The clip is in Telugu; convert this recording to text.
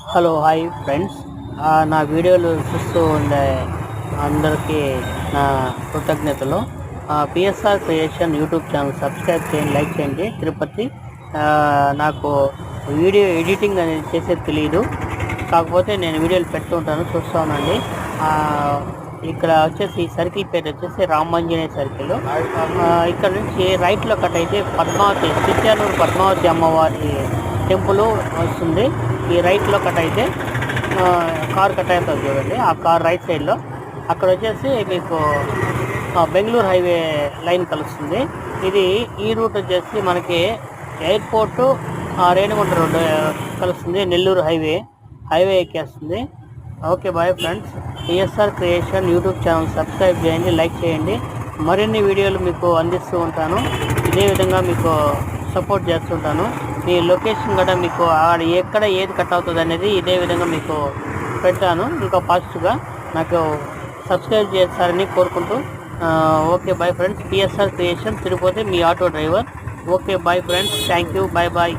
Hello hi friends. నా వీడియోలు చూస్తూ ఉండే అందరికీ నా కృతజ్ఞతలు. PSR creation YouTube channel subscribe చేయండి, లైక్ చేయండి. తిరుపతి. నాకు వీడియో ఎడిటింగ్ అనేది చేసేది తెలియదు, కాకపోతే నేను వీడియోలు పెడుతూ ఉంటాను, చూస్తూ ఉండండి. ఇక్కడ వచ్చేసి ఈ సర్కిల్ పేరు వచ్చేసి రామాంజనేయ సర్కిల్. ఇక్కడ నుంచి రైట్లో కట్ అయితే పద్మావతి చిట్యాలూరు పద్మావతి అమ్మవారి టెంపుల్ వస్తుంది. ఈ రైట్లో కట్ అయితే కార్ కట్ అవుతుంది చూడండి, ఆ కార్ రైట్ సైడ్లో అక్కడ వచ్చేసి మీకు బెంగళూరు హైవే లైన్ కలుస్తుంది. ఇది ఈ రూట్ వచ్చేసి మనకి ఎయిర్పోర్టు రేణిగుంట రోడ్డు కలుస్తుంది, నెల్లూరు హైవే ఎక్కేస్తుంది. Okay bye friends. PSR creation YouTube channel subscribe చేయండి, లైక్ చేయండి. మరిన్ని వీడియోలు మీకు అందిస్తూ ఉంటాను. ఇదే విధంగా మీకు సపోర్ట్ చేస్తుంటాను. మీ లొకేషన్ కూడా మీకు ఎక్కడ ఏది కట్ అవుతుంది అనేది ఇదే విధంగా మీకు పెడతాను. ఇంకా పాజిటివ్గా నాకు సబ్స్క్రైబ్ చేస్తారని కోరుకుంటూ okay bye friends. PSR creation Tirupati, మీ auto driver. Okay bye friends, thank you, bye bye.